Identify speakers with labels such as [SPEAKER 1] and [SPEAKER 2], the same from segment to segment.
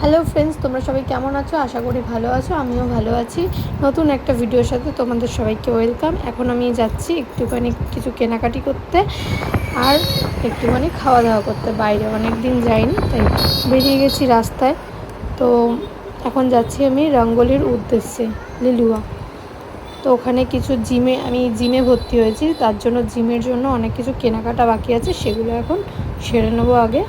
[SPEAKER 1] Hello friends, তোমরা সবাই কেমন আছো? আশা করি ভালো আছো। আমিও ভালো আছি। নতুন একটা ভিডিওর সাথে তোমাদের সবাইকে ওয়েলকাম। এখন আমি যাচ্ছি একটুখানি কিছু কেনাকাটি করতে আর একটুখানি খাওয়া দাওয়া করতে। বাইরে অনেক দিন যাইনি, তাই বেরিয়ে গেছি রাস্তায়। তো এখন যাচ্ছি আমি রঙ্গোলির উদ্দেশ্যে, লিলুয়া। তো ওখানে কিছু আমি জিমে ভর্তি হয়েছি, তার জন্য জিমের জন্য অনেক কিছু কেনাকাটা বাকি আছে, সেগুলো এখন সেরে নেবো আগে।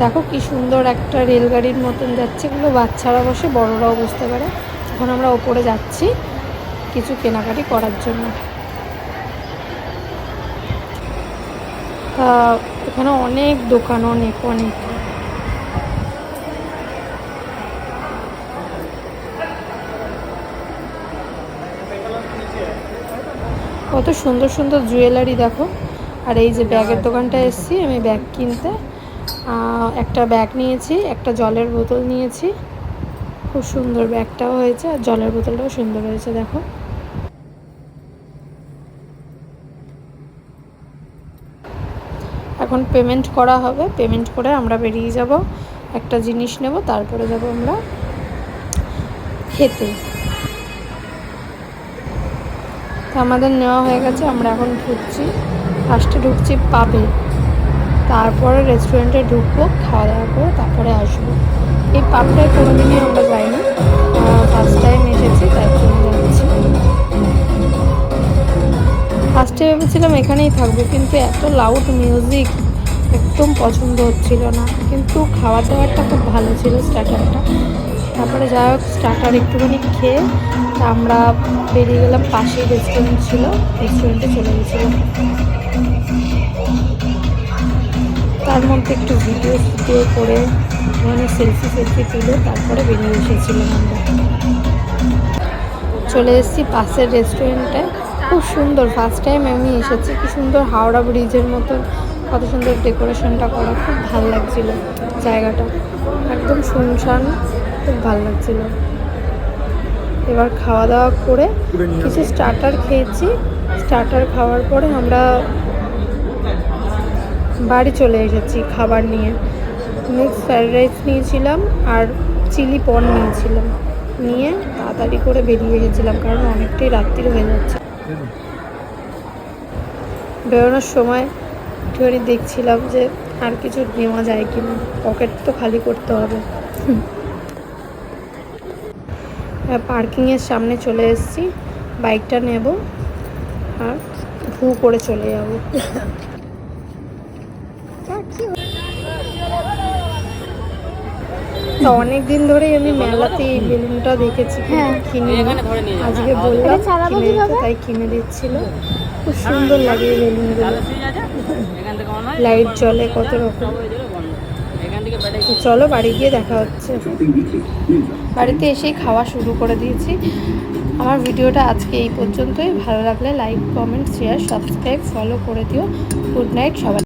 [SPEAKER 1] দেখো কি সুন্দর একটা রেলগাড়ির মতন যাচ্ছে, এগুলো বাচ্চারা বসে, বড়রাও বসতে পারে। এখন আমরা ওপরে যাচ্ছি কিছু কেনাকাটি করার জন্য। এখানে অনেক দোকান, অনেক অনেক। কত সুন্দর সুন্দর জুয়েলারি দেখো। আর এই যে ব্যাগের দোকানটা এসেছি আমি ব্যাগ কিনতে। একটা ব্যাগ নিয়েছি, একটা জলের বোতল নিয়েছি। খুব সুন্দর ব্যাগটাও হয়েছে আর জলের বোতলটাও সুন্দর হয়েছে দেখো। এখন পেমেন্ট করা হবে, পেমেন্ট করে আমরা বেরিয়ে যাব। একটা জিনিস নেব, তারপরে যাব আমরা খেতে। তো আমাদের নেওয়া হয়ে গেছে, আমরা এখন ঢুকছি। ফার্স্টে ঢুকছি পাবে, তারপরে রেস্টুরেন্টে ঢুকবো, খাওয়া দাওয়া করে তারপরে আসবো। এই পাবটায় কোনোদিনই আমরা যাইনি, ফার্স্ট টাইম এসেছি, তার জন্য যাচ্ছি। ফার্স্টে ভেবেছিলাম এখানেই থাকবো, কিন্তু এত লাউড মিউজিক একদম পছন্দ হচ্ছিল না। কিন্তু খাওয়ার দাওয়ারটা খুব ভালো ছিল, স্টার্টারটা। তারপরে যাই হোক, স্টার্টার একটুখানি খেয়ে আমরা বেরিয়ে গেলাম। পাশেই রেস্টুরেন্ট ছিল, রেস্টুরেন্টে চলে গেছিলাম। তার মধ্যে একটু ভিডিও করে মানে সেলফি তুলে তারপরে বেরিয়ে এসেছিলাম আমরা। চলে এসেছি পাশের রেস্টুরেন্টে, খুব সুন্দর। ফার্স্ট টাইম আমি এসেছি। কি সুন্দর হাওড়া ব্রিজের মতো, কত সুন্দর ডেকোরেশনটা করা, খুব ভালো লাগছিল জায়গাটা। একদম শুনশান, খুব ভালো লাগছিল। এবার খাওয়া দাওয়া করে কিছু স্টার্টার খেয়েছি। স্টার্টার খাওয়ার পরে আমরা বাড়ি চলে এসেছি খাবার নিয়ে। মিক্স ফ্রাইড রাইস নিয়েছিলাম আর চিলি পন নিয়েছিলাম। নিয়ে তাড়াতাড়ি করে বেরিয়ে গেছিলাম, কারণ অনেকটাই রাত্রি হয়ে যাচ্ছে। বেরোনোর সময় একটুখানি দেখছিলাম যে আর কিছু নেওয়া যায় কিনা, পকেট তো খালি করতে হবে। পার্কিংয়ের সামনে চলে এসেছি, বাইকটা নেব আর ভু করে চলে যাব। তো অনেক দিন ধরেই আমি মেলাতে এই বেলুনটা দেখেছি, কিনে আজকে বললাম কিনে দিতে, তাই কিনে দিচ্ছিল। খুব সুন্দর লাগে এই বেলুনগুলো, লাইট জ্বলে কত রকম। চলো বাড়ি গিয়ে দেখা হচ্ছে। বাড়িতে এসেই খাওয়া শুরু করে দিয়েছি। আমার ভিডিওটা আজকে এই পর্যন্তই। ভালো লাগলে like, comment, share, subscribe, follow করে দিও। গুড নাইট সবাই।